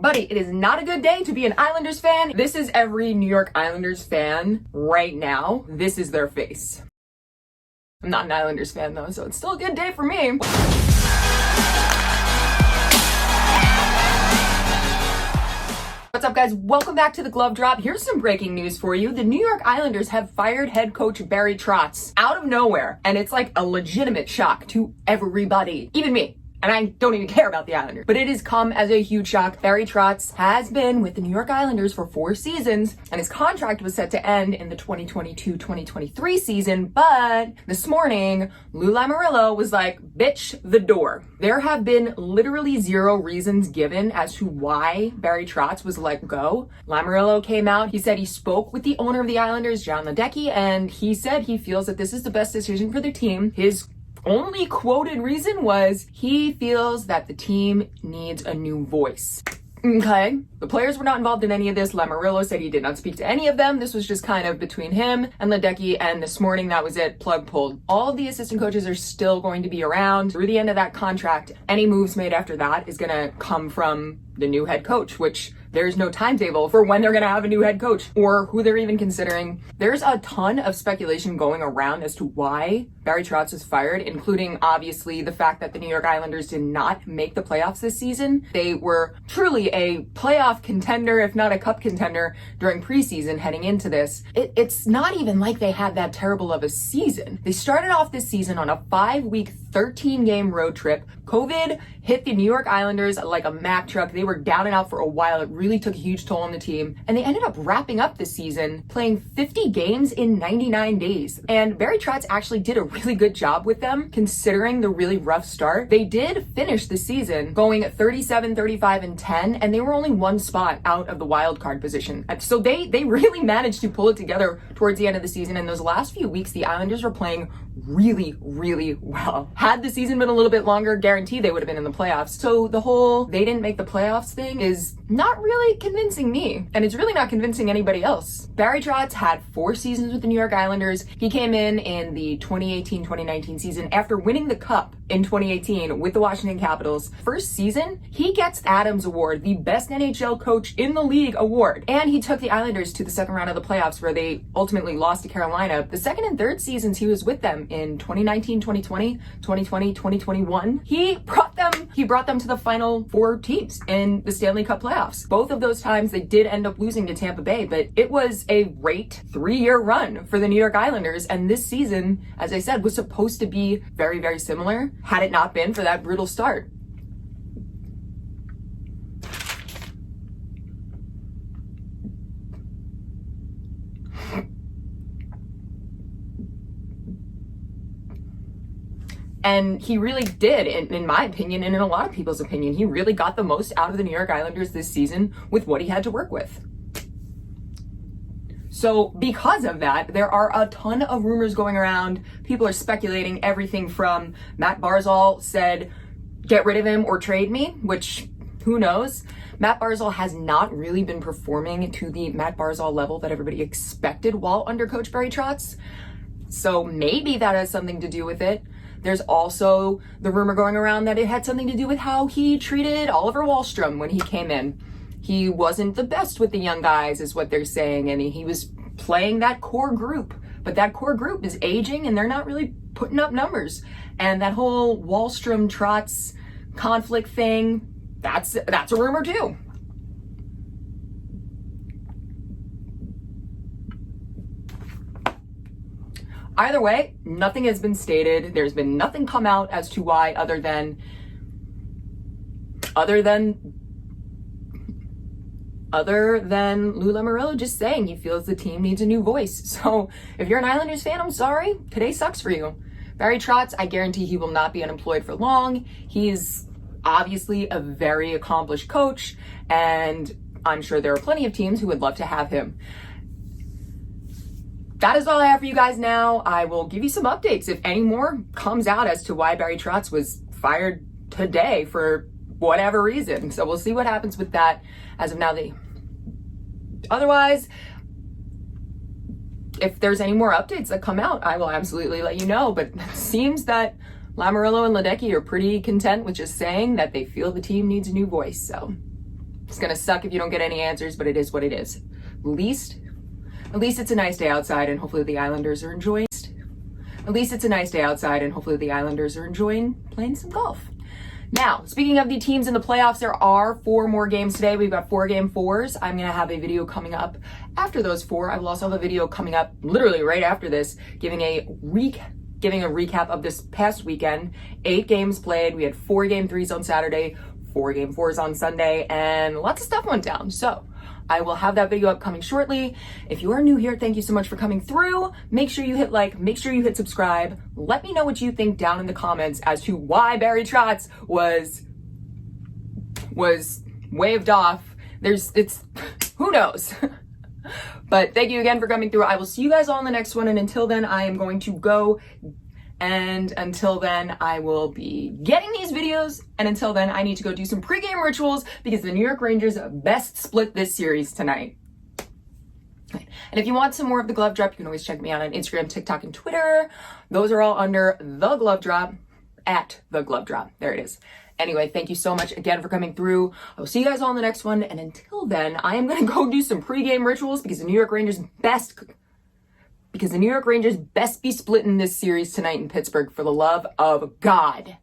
Buddy, it is not a good day to be an Islanders fan. This is every New York Islanders fan right now. This is their face. I'm not an Islanders fan though, so it's still a good day for me. What's up, guys? Welcome back to the Glove Drop. Here's some breaking news for you. The New York Islanders have fired head coach Barry Trotz out of nowhere, and it's like a legitimate shock to everybody, even me. And I don't even care about the Islanders. But it has come as a huge shock. Barry Trotz has been with the New York Islanders for 4 seasons, and his contract was set to end in the 2022-2023 season. But this morning, Lou Lamoriello was like, bitch, the door. There have been literally 0 reasons given as to why Barry Trotz was let go. Lamoriello came out. He said he spoke with the owner of the Islanders, John Ledecky, and he said he feels that this is the best decision for the team. His only quoted reason was he feels that the team needs a new voice. Okay. The players were not involved in any of this. Lamoriello said he did not speak to any of them. This was just kind of between him and Ledecky, and this morning that was it. Plug pulled. All of the assistant coaches are still going to be around through the end of that contract. Any moves made after that is going to come from the new head coach, which there's no timetable for when they're going to have a new head coach or who they're even considering. There's a ton of speculation going around as to why Barry Trotz was fired, including obviously the fact that the New York Islanders did not make the playoffs this season. They were truly a playoff contender, if not a cup contender, during preseason heading into this. It's not even like they had that terrible of a season. They started off this season on a 5-week, 13-game road trip. COVID hit the New York Islanders like a Mack truck. They were down and out for a while. It really took a huge toll on the team. And they ended up wrapping up the season playing 50 games in 99 days. And Barry Trotz actually did a really good job with them, considering the really rough start. They did finish the season going at 37, 35, and 10, and they were only 1 spot out of the wild card position. So they really managed to pull it together towards the end of the season. And those last few weeks, the Islanders were playing really, really well. Had the season been a little bit longer, guaranteed they would have been in the playoffs. So the whole they didn't make the playoffs thing is not really convincing me, and it's really not convincing anybody else. Barry Trotz had 4 seasons with the New York Islanders. He came in the 2018-2019 season after winning the Cup in 2018 with the Washington Capitals. First season, he gets Adams Award, the best NHL coach in the league award, and he took the Islanders to the second round of the playoffs where they ultimately lost to Carolina. The second and third seasons he was with them in 2019-2020, 2020-2021, he brought them to the final 4 teams in the Stanley Cup playoffs. Both of those times they did end up losing to Tampa Bay, but it was a great 3-year run for the New York Islanders, and this season, as I said, was supposed to be very, very similar had it not been for that brutal start. And he really did, in my opinion, and in a lot of people's opinion, he really got the most out of the New York Islanders this season with what he had to work with. So because of that, there are a ton of rumors going around. People are speculating everything from Matt Barzal said, get rid of him or trade me, which who knows? Matt Barzal has not really been performing to the Matt Barzal level that everybody expected while under Coach Barry Trotz. So maybe that has something to do with it. There's also the rumor going around that it had something to do with how he treated Oliver Wahlstrom when he came in. He wasn't the best with the young guys, is what they're saying, and he was playing that core group. But that core group is aging, and they're not really putting up numbers. And that whole Wahlstrom-Trotz conflict thing, that's a rumor too. Either way, nothing has been stated. There's been nothing come out as to why other than Lou Lamoriello just saying he feels the team needs a new voice. So if you're an Islanders fan, I'm sorry. Today sucks for you. Barry Trotz, I guarantee he will not be unemployed for long. He's obviously a very accomplished coach, and I'm sure there are plenty of teams who would love to have him. That is all I have for you guys now. I will give you some updates if any more comes out as to why Barry Trotz was fired today for whatever reason. So we'll see what happens with that. As of now, otherwise, if there's any more updates that come out, I will absolutely let you know. But it seems that Lamoriello and Ledecky are pretty content with just saying that they feel the team needs a new voice. So It's gonna suck if you don't get any answers, but it is what it is. At least it's a nice day outside, and hopefully the Islanders are enjoying. At least it's a nice day outside, and hopefully the Islanders are enjoying playing some golf. Now, speaking of the teams in the playoffs, there are 4 more games today. We've got 4 game 4s. I'm going to have a video coming up after those 4. I will also have a video coming up literally right after this, giving a recap of this past weekend. 8 games played. We had 4 game 3s on Saturday, 4 game 4s on Sunday, and lots of stuff went down. So I will have that video upcoming shortly. If you are new here, thank you so much for coming through. Make sure you hit like, make sure you hit subscribe. Let me know what you think down in the comments as to why Barry Trotz was waved off. Who knows? But thank you again for coming through. I will see you guys all in the next one. And until then, I am going to go. And until then, I will be getting these videos. And until then, I need to go do some pregame rituals because the New York Rangers best split this series tonight. And if you want some more of the Glove Drop, you can always check me out on Instagram, TikTok, and Twitter. Those are all under The Glove Drop, at The Glove Drop. There it is. Anyway, thank you so much again for coming through. I will see you guys all in the next one. And until then, I am going to go do some pregame rituals because the New York Rangers best be splitting this series tonight in Pittsburgh, for the love of God.